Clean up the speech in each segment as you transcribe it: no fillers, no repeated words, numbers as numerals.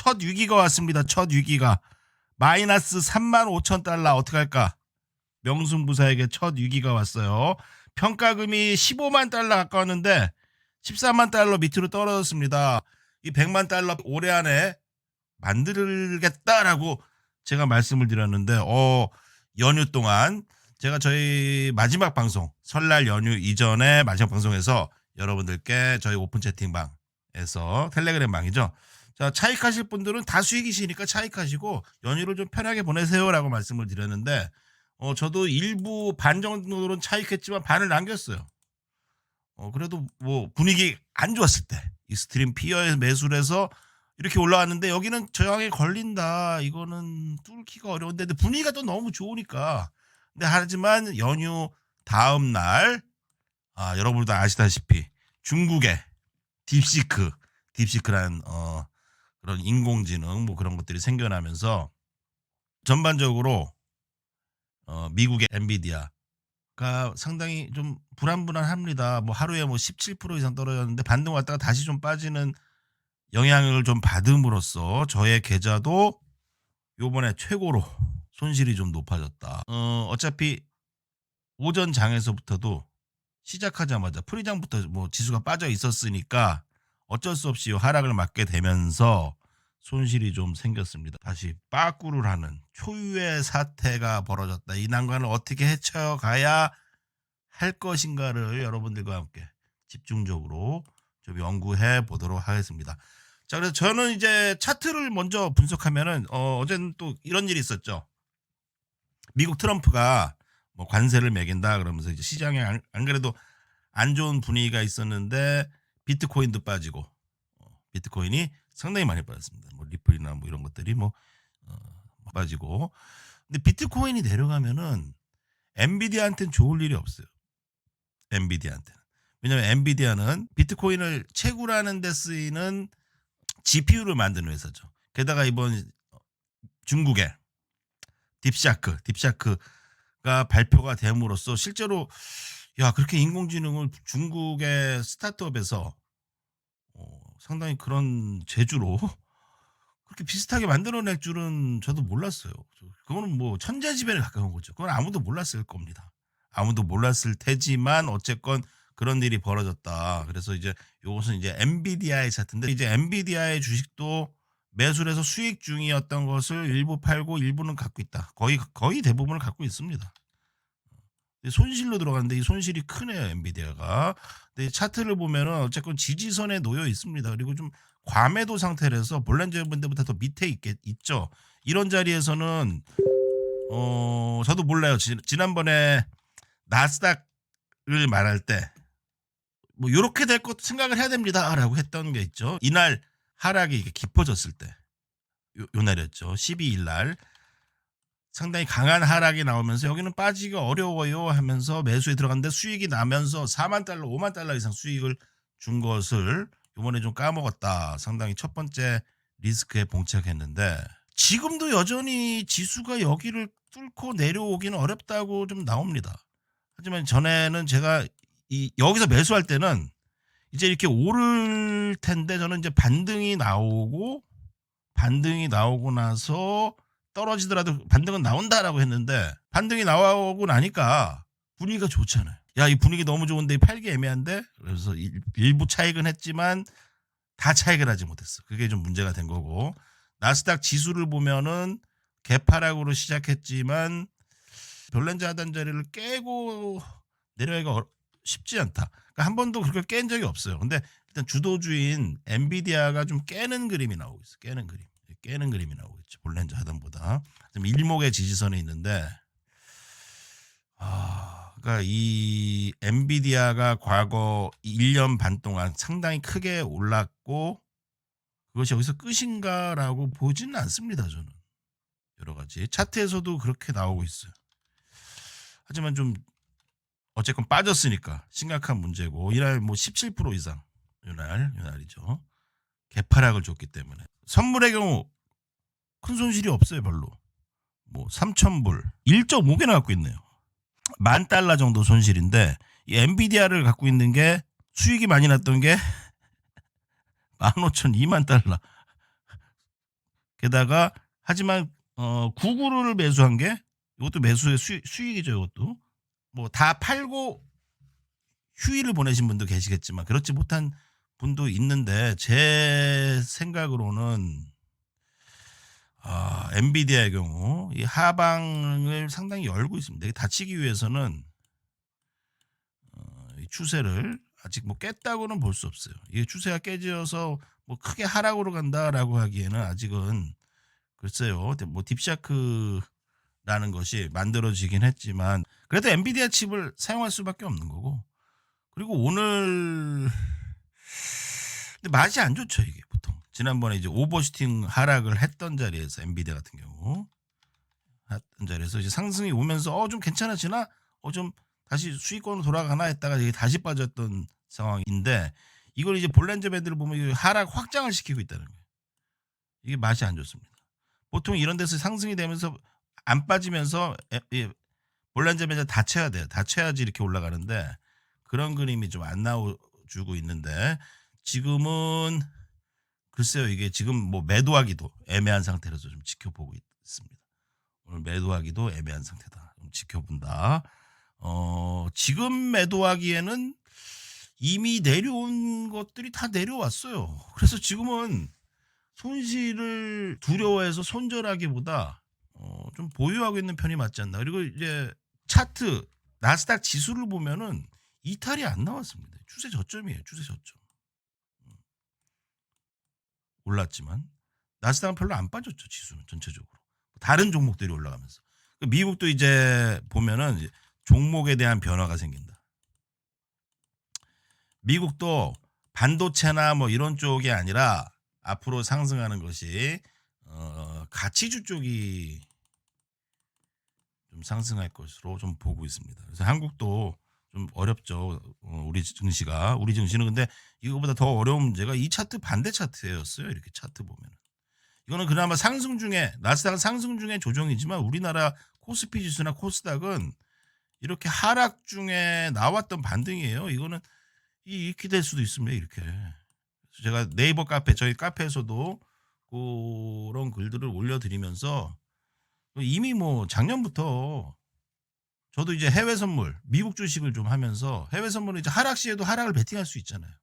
첫 위기가 왔습니다. 첫 위기가. 마이너스 35,000달러 어떡할까? 명승부사에게 첫 위기가 왔어요. 평가금이 15만 달러 가까웠는데 14만 달러 밑으로 떨어졌습니다. 이 100만 달러 올해 안에 만들겠다라고 제가 말씀을 드렸는데 연휴 동안 제가 저희 마지막 방송 설날 연휴 이전에 마지막 방송에서 여러분들께 저희 오픈 채팅방에서 텔레그램 방이죠. 자, 차익하실 분들은 다 수익이시니까 차익하시고 연휴를 좀 편하게 보내세요라고 말씀을 드렸는데 저도 일부 반 정도는 차익했지만 반을 남겼어요. 그래도 뭐 분위기 안 좋았을 때 이 스트림 피어에 매수를 해서 이렇게 올라왔는데 여기는 저항에 걸린다. 이거는 뚫기가 어려운데 근데 분위기가 또 너무 좋으니까. 근데 하지만 연휴 다음 날 여러분도 아시다시피 중국의 딥시크라는 그런 인공지능 뭐 그런 것들이 생겨나면서 전반적으로 미국의 엔비디아가 상당히 좀 불안합니다. 뭐 하루에 뭐 17% 이상 떨어졌는데 반등 왔다가 다시 좀 빠지는 영향을 좀 받음으로써 저의 계좌도 요번에 최고로 손실이 좀 높아졌다. 어차피 오전 장에서부터도 시작하자마자 프리장부터 뭐 지수가 빠져 있었으니까 어쩔 수 없이 하락을 맞게 되면서 손실이 좀 생겼습니다. 다시 빠꾸를 하는 초유의 사태가 벌어졌다. 이 난관을 어떻게 헤쳐가야 할 것인가를 여러분들과 함께 집중적으로 좀 연구해 보도록 하겠습니다. 자, 그래서 저는 이제 차트를 먼저 분석하면은 어제는 또 이런 일이 있었죠. 미국 트럼프가 뭐 관세를 매긴다 그러면서 이제 시장에 안 그래도 안 좋은 분위기가 있었는데 비트코인도 빠지고 비트코인이 상당히 많이 빠졌습니다. 뭐 리플이나 뭐 이런 것들이 뭐 빠지고. 근데 비트코인이 내려가면은 엔비디아한테는 좋을 일이 없어요. 엔비디아한테는. 왜냐면 엔비디아는 비트코인을 채굴하는 데 쓰이는 GPU를 만드는 회사죠. 게다가 이번 중국의 딥샤크가 발표가 됨으로써 실제로 그렇게 인공지능을 중국의 스타트업에서 상당히 그런 재주로 그렇게 비슷하게 만들어낼 줄은 저도 몰랐어요. 그거는 뭐 천재지변에 가까운 거죠. 그건 아무도 몰랐을 겁니다. 아무도 몰랐을 테지만 어쨌건 그런 일이 벌어졌다. 그래서 이제 이것은 이제 엔비디아의 차트인데 이제 엔비디아의 주식도 매수를 해서 수익 중이었던 것을 일부 팔고 일부는 갖고 있다. 거의 대부분을 갖고 있습니다. 손실로 들어갔는데 이 손실이 크네요, 엔비디아가. 근데 차트를 보면은 어쨌건 지지선에 놓여 있습니다. 그리고 좀 과매도 상태라서 볼란저 밴드보다 더 밑에 있죠. 이런 자리에서는 저도 몰라요. 지난번에 나스닥을 말할 때 뭐 요렇게 될 것도 생각을 해야 됩니다라고 했던 게 있죠. 이날 하락이 이게 깊어졌을 때 요 날이었죠. 12일 날 상당히 강한 하락이 나오면서 여기는 빠지기가 어려워요 하면서 매수에 들어갔는데 수익이 나면서 4만 달러, 5만 달러 이상 수익을 준 것을 이번에 좀 까먹었다. 상당히 첫 번째 리스크에 봉착했는데 지금도 여전히 지수가 여기를 뚫고 내려오기는 어렵다고 좀 나옵니다. 하지만 전에는 제가 여기서 매수할 때는 이제 이렇게 오를 텐데 저는 이제 반등이 나오고 나서 떨어지더라도 반등은 나온다라고 했는데 반등이 나오고 나니까 분위기가 좋잖아요. 이 분위기 너무 좋은데 팔기 애매한데 그래서 일부 차익은 했지만 다 차익을 하지 못했어. 그게 좀 문제가 된 거고 나스닥 지수를 보면은 개파락으로 시작했지만 별난자 하단 자리를 깨고 내려가기가 쉽지 않다. 그러니까 한 번도 그렇게 깬 적이 없어요. 근데 일단 주도주인 엔비디아가 좀 깨는 그림이 나오고 있어. 깨는 그림이 나오고 있죠. 볼란저 하단보다 지금 일목의 지지선에 있는데 그러니까 이 엔비디아가 과거 1년 반 동안 상당히 크게 올랐고 그것이 여기서 끝인가라고 보지는 않습니다. 저는 여러 가지 차트에서도 그렇게 나오고 있어요. 하지만 좀 어쨌건 빠졌으니까 심각한 문제고 이날 뭐 17% 이상 이날이죠. 개파락을 줬기 때문에 선물의 경우 큰 손실이 없어요. 별로 뭐 3,000불 1.5개나 갖고 있네요. $10,000 정도 손실인데 이 엔비디아를 갖고 있는 게 수익이 많이 났던 게 15,000, $20,000 게다가 하지만 구글을 매수한 게 이것도 매수의 수익이죠 이것도. 뭐 다 팔고 휴일을 보내신 분도 계시겠지만 그렇지 못한 분도 있는데 제 생각으로는 엔비디아의 경우 이 하방을 상당히 열고 있습니다. 이게 닫히기 위해서는 이 추세를 아직 뭐 깼다고는 볼 수 없어요. 이게 추세가 깨져서 뭐 크게 하락으로 간다라고 하기에는 아직은 글쎄요. 뭐 딥샤크라는 것이 만들어지긴 했지만 그래도 엔비디아 칩을 사용할 수밖에 없는 거고. 그리고 오늘 근데 맛이 안 좋죠 이게 보통. 지난번에 이제 오버슈팅 하락을 했던 자리에서 엔비디아 같은 경우 했던 자리에서 이제 상승이 오면서 좀 괜찮아지나? 좀 다시 수익권으로 돌아가나 했다가 이게 다시 빠졌던 상황인데 이걸 이제 볼렌저 밴드를 보면 이게 하락 확장을 시키고 있다는 거예요. 이게 맛이 안 좋습니다. 보통 이런 데서 상승이 되면서 안 빠지면서 볼렌저 밴드 닫혀야 돼요. 닫혀야지 이렇게 올라가는데 그런 그림이 좀 안 나와주고 있는데 지금은 글쎄요 이게 지금 뭐 매도하기도 애매한 상태라서 좀 지켜보고 있습니다. 오늘 매도하기도 애매한 상태다. 좀 지켜본다. 지금 매도하기에는 이미 내려온 것들이 다 내려왔어요. 그래서 지금은 손실을 두려워해서 손절하기보다 좀 보유하고 있는 편이 맞지 않나. 그리고 이제 차트 나스닥 지수를 보면은 이탈이 안 나왔습니다. 추세 저점이에요. 추세 저점. 올랐지만 나스닥은 별로 안 빠졌죠. 지수는 전체적으로. 다른 종목들이 올라가면서. 미국도 이제 보면은 이제 종목에 대한 변화가 생긴다. 미국도 반도체나 뭐 이런 쪽이 아니라 앞으로 상승하는 것이 가치주 쪽이 좀 상승할 것으로 좀 보고 있습니다. 그래서 한국도 좀 어렵죠. 우리 증시는 근데 이거보다 더 어려운 문제가 이 차트 반대 차트였어요. 이렇게 차트 보면은. 이거는 그나마 상승 중에 나스닥은 상승 중에 조정이지만 우리나라 코스피 지수나 코스닥은 이렇게 하락 중에 나왔던 반등이에요. 이거는 이렇게 될 수도 있습니다. 이렇게. 그래서 제가 네이버 카페 저희 카페에서도 그런 글들을 올려드리면서 이미 뭐 작년부터 저도 이제 해외 선물 미국 주식을 좀 하면서 해외 선물은 이제 하락 시에도 하락을 베팅할 수 있잖아요.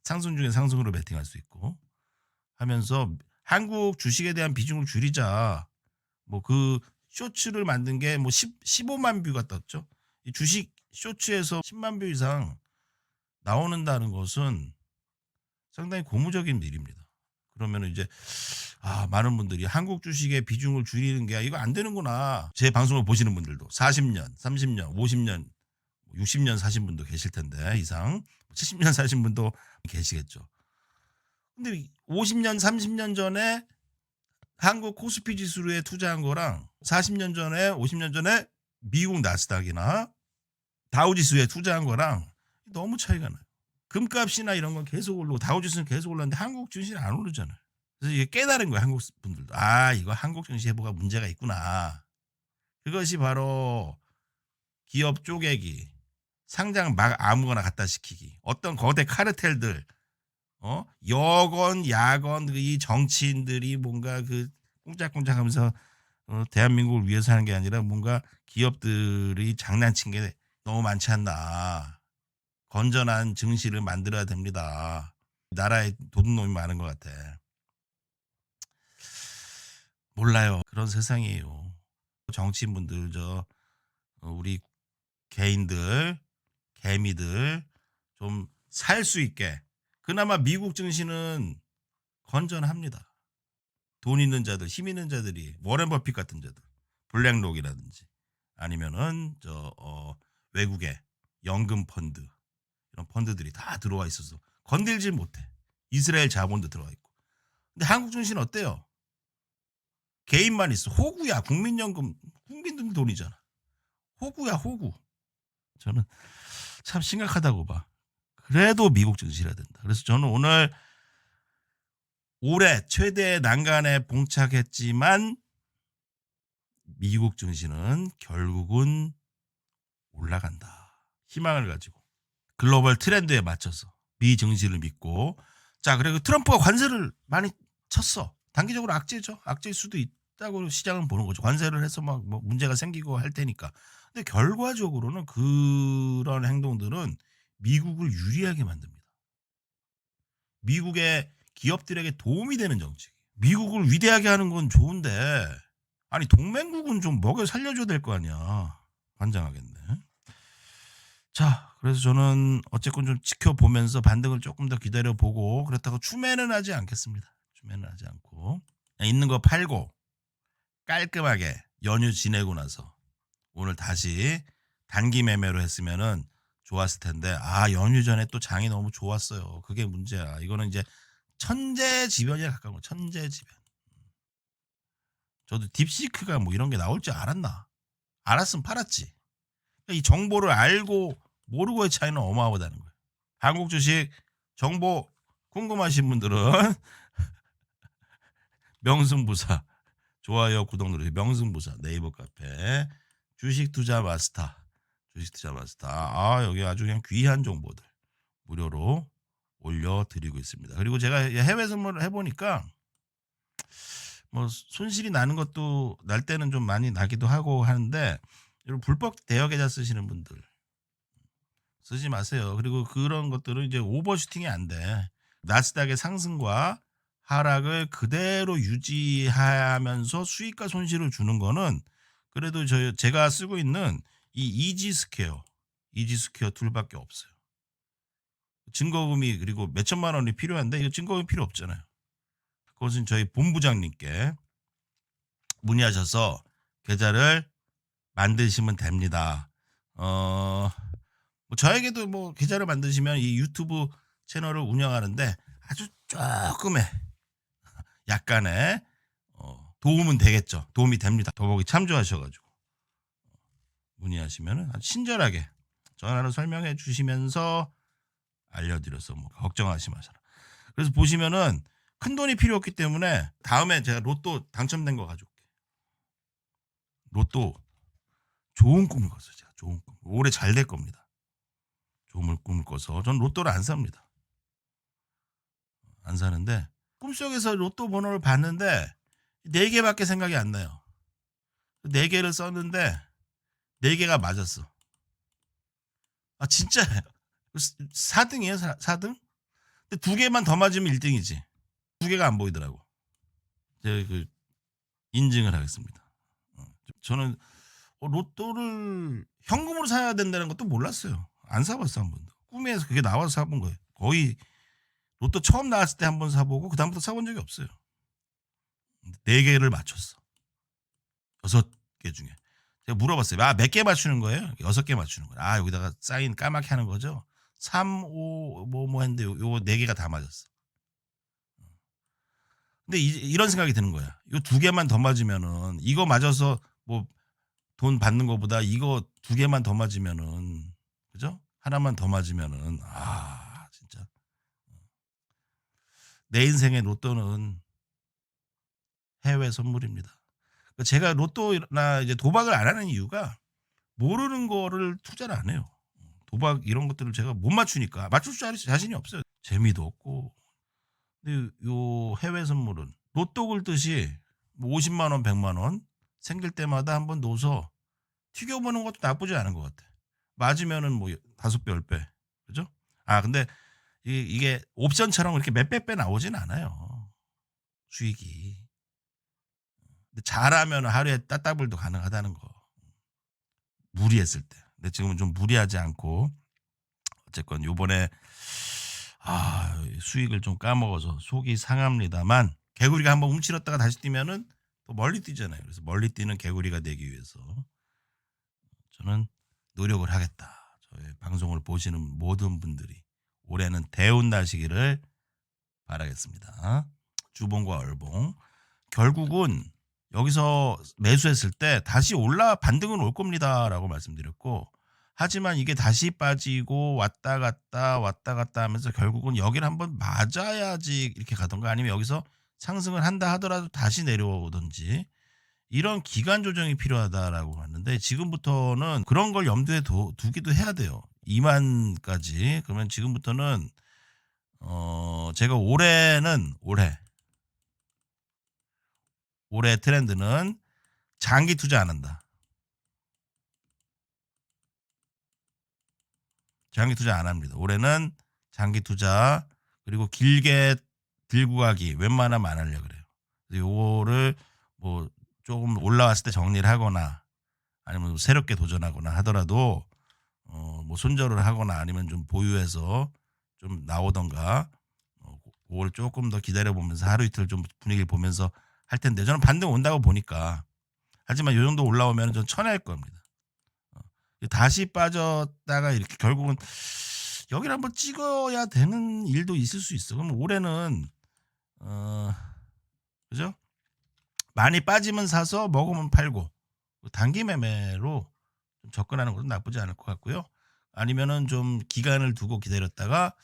상승 중에 상승으로 베팅할 수 있고 하면서 한국 주식에 대한 비중을 줄이자. 뭐 그 쇼츠를 만든 게 뭐 15만 뷰가 떴죠. 이 주식 쇼츠에서 10만 뷰 이상 나오는다는 것은 상당히 고무적인 일입니다. 그러면 이제 많은 분들이 한국 주식의 비중을 줄이는 게 이거 안 되는구나. 제 방송을 보시는 분들도 40년, 30년, 50년, 60년 사신 분도 계실 텐데 이상 70년 사신 분도 계시겠죠. 근데 50년, 30년 전에 한국 코스피 지수에 투자한 거랑 40년 전에 50년 전에 미국 나스닥이나 다우지수에 투자한 거랑 너무 차이가 나요. 금값이나 이런 건 계속 오르고 다우지수는 계속 올랐는데 한국 증시는 안 오르잖아요. 그래서 이게 깨달은 거예요. 한국 분들도. 이거 한국 증시에 뭐가 문제가 있구나. 그것이 바로 기업 쪼개기, 상장 막 아무거나 갖다 시키기, 어떤 거대 카르텔들, 여건 야건 이 정치인들이 뭔가 그 꽁짝꽁짝하면서 대한민국을 위해서 하는 게 아니라 뭔가 기업들이 장난친 게 너무 많지 않나. 건전한 증시를 만들어야 됩니다. 나라에 도둑놈이 많은 것 같아. 몰라요. 그런 세상이에요. 정치인분들 우리 개인들 개미들 좀 살 수 있게 그나마 미국 증시는 건전합니다. 돈 있는 자들, 힘 있는 자들이 워렌 버핏 같은 자들, 블랙록이라든지 아니면은 외국의 연금 펀드 이런 펀드들이 다 들어와 있어서 건들지 못해. 이스라엘 자본도 들어와 있고. 근데 한국 증시는 어때요? 개인만 있어. 호구야. 국민연금 국민들 돈이잖아. 호구야 호구. 저는 참 심각하다고 봐. 그래도 미국 증시라 된다. 그래서 저는 오늘 올해 최대 난간에 봉착했지만 미국 증시는 결국은 올라간다. 희망을 가지고 글로벌 트렌드에 맞춰서 미 증시를 믿고 자 그리고 트럼프가 관세를 많이 쳤어. 단기적으로 악재죠. 악재일 수도 있다고 시장은 보는 거죠. 관세를 해서 막 뭐 문제가 생기고 할 테니까. 근데 결과적으로는 그런 행동들은 미국을 유리하게 만듭니다. 미국의 기업들에게 도움이 되는 정책이에요. 미국을 위대하게 하는 건 좋은데 아니 동맹국은 좀 먹여 살려줘야 될 거 아니야. 환장하겠네. 자, 그래서 저는 어쨌건 좀 지켜보면서 반등을 조금 더 기다려 보고 그렇다고 추매는 하지 않겠습니다. 추매는 하지 않고 그냥 있는 거 팔고 깔끔하게 연휴 지내고 나서 오늘 다시 단기 매매로 했으면은 좋았을 텐데 연휴 전에 또 장이 너무 좋았어요. 그게 문제야. 이거는 이제 천재지변이에 가까운 거. 천재지변. 저도 딥시크가 뭐 이런 게 나올 줄 알았나? 알았으면 팔았지. 이 정보를 알고 모르고의 차이는 어마어마하다는 거예요. 한국 주식 정보 궁금하신 분들은 명승부사 좋아요 구독 누르세요. 명승부사 네이버 카페 주식 투자 마스터 주식 투자 마스터 여기 아주 그냥 귀한 정보들 무료로 올려드리고 있습니다. 그리고 제가 해외 선물을 해보니까 뭐 손실이 나는 것도 날 때는 좀 많이 나기도 하고 하는데 여러분 불법 대여 계좌 쓰시는 분들 쓰지 마세요. 그리고 그런 것들은 이제 오버슈팅이 안 돼. 나스닥의 상승과 하락을 그대로 유지하면서 수익과 손실을 주는 거는 그래도 제가 쓰고 있는 이 이지스퀘어 툴밖에 없어요. 증거금이 그리고 몇 천만 원이 필요한데 이거 증거금 필요 없잖아요. 그것은 저희 본부장님께 문의하셔서 계좌를 만드시면 됩니다. 뭐 저에게도 뭐 계좌를 만드시면 이 유튜브 채널을 운영하는데 아주 조금의 약간의 도움은 되겠죠. 도움이 됩니다. 더보기 참조하셔가지고 문의하시면 아주 친절하게 전화로 설명해 주시면서 알려드려서 뭐 걱정하지 마셔라. 그래서 보시면은 큰 돈이 필요 없기 때문에 다음에 제가 로또 당첨된 거 가져올게. 로또 좋은 꿈을 꿨어요. 제가 좋은 꿈. 올해 잘 될 겁니다. 좋은 꿈을 꿔서 전 로또를 안 삽니다. 안 사는데 꿈속에서 로또 번호를 봤는데 4개밖에 생각이 안 나요. 4개를 썼는데 4개가 맞았어. 진짜예요. 4등이에요. 4등? 근데 2개만 더 맞으면 1등이지. 2개가 안 보이더라고. 제가 인증을 하겠습니다. 저는 로또를 현금으로 사야 된다는 것도 몰랐어요. 안 사봤어 한 번도. 꿈에서 그게 나와서 사본 거예요. 거의 로또 처음 나왔을 때 한 번 사보고 그 다음부터 사본 적이 없어요. 4개를 맞췄어. 6개 중에. 제가 물어봤어요. 몇 개 맞추는 거예요? 6개 맞추는 거예요. 여기다가 사인 까맣게 하는 거죠. 3, 5 뭐 했는데 요 4개가 다 맞았어. 근데 이런 생각이 드는 거야. 요 2개만 더 맞으면은 이거 맞아서 뭐 돈 받는 거보다 이거 2개만 더 맞으면은 그죠? 하나만 더 맞으면은 진짜 내 인생의 로또는 해외 선물입니다. 제가 로또나 이제 도박을 안 하는 이유가 모르는 거를 투자를 안 해요. 도박 이런 것들을 제가 못 맞추니까 맞출 자신이 없어요. 재미도 없고. 근데 요 해외 선물은 로또 굴듯이 뭐 50만 원, 100만 원 생길 때마다 한번 넣어서 튀겨보는 것도 나쁘지 않은 것 같아. 맞으면은 뭐 5배, 10배. 그죠? 근데 이게 옵션처럼 이렇게 몇백 배 나오진 않아요. 수익이. 근데 잘하면 하루에 따따블도 가능하다는 거. 무리했을 때. 근데 지금은 좀 무리하지 않고 어쨌건 요번에 수익을 좀 까먹어서 속이 상합니다만 개구리가 한번 움츠렸다가 다시 뛰면은 또 멀리 뛰잖아요. 그래서 멀리 뛰는 개구리가 되기 위해서 저는 노력을 하겠다. 저의 방송을 보시는 모든 분들이 올해는 대운 나시기를 바라겠습니다. 주봉과 얼봉. 결국은 여기서 매수했을 때 다시 반등은 올 겁니다라고 말씀드렸고 하지만 이게 다시 빠지고 왔다 갔다 하면서 결국은 여기를 한번 맞아야지 이렇게 가던가 아니면 여기서 상승을 한다 하더라도 다시 내려오든지 이런 기간 조정이 필요하다라고 하는데 지금부터는 그런 걸 염두에 두기도 해야 돼요. 2만까지. 그러면 지금부터는 제가 올해 올해 트렌드는 장기 투자 안 한다. 장기 투자 안 합니다. 올해는 장기 투자 그리고 길게 들고 가기 웬만하면 안 하려고 그래요. 그래서 요거를 뭐 조금 올라왔을 때 정리를 하거나 아니면 새롭게 도전하거나 하더라도 뭐 손절을 하거나 아니면 좀 보유해서 좀 나오던가 그거를 조금 더 기다려 보면서 하루 이틀 좀 분위기를 보면서 할 텐데 저는 반등 온다고 보니까 하지만 요 정도 올라오면은 좀 쳐낼 겁니다. 어. 다시 빠졌다가 이렇게 결국은 여기를 한번 찍어야 되는 일도 있을 수 있어. 그럼 올해는 어 그죠? 많이 빠지면 사서 먹으면 팔고 단기 매매로 좀 접근하는 것도 나쁘지 않을 것 같고요. 아니면은 좀 기간을 두고 기다렸다가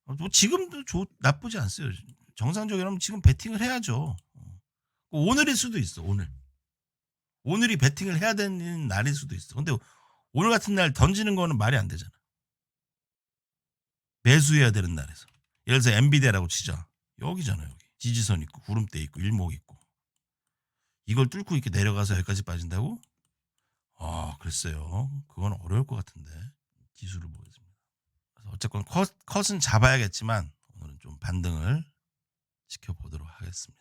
뭐 지금도 나쁘지 않어요. 정상적이라면 지금 베팅을 해야죠. 오늘일 수도 있어. 오늘. 오늘이 베팅을 해야 되는 날일 수도 있어. 근데 오늘 같은 날 던지는 거는 말이 안 되잖아. 매수해야 되는 날에서. 예를 들어서 엔비디아라고 치자. 여기잖아 여기. 지지선 있고 구름대 있고 일목 있고. 이걸 뚫고 이렇게 내려가서 여기까지 빠진다고? 아 글쎄요. 그건 어려울 것 같은데. 기술을 보겠습니다. 그래서 어쨌건 컷은 잡아야겠지만 오늘은 좀 반등을 지켜보도록 하겠습니다.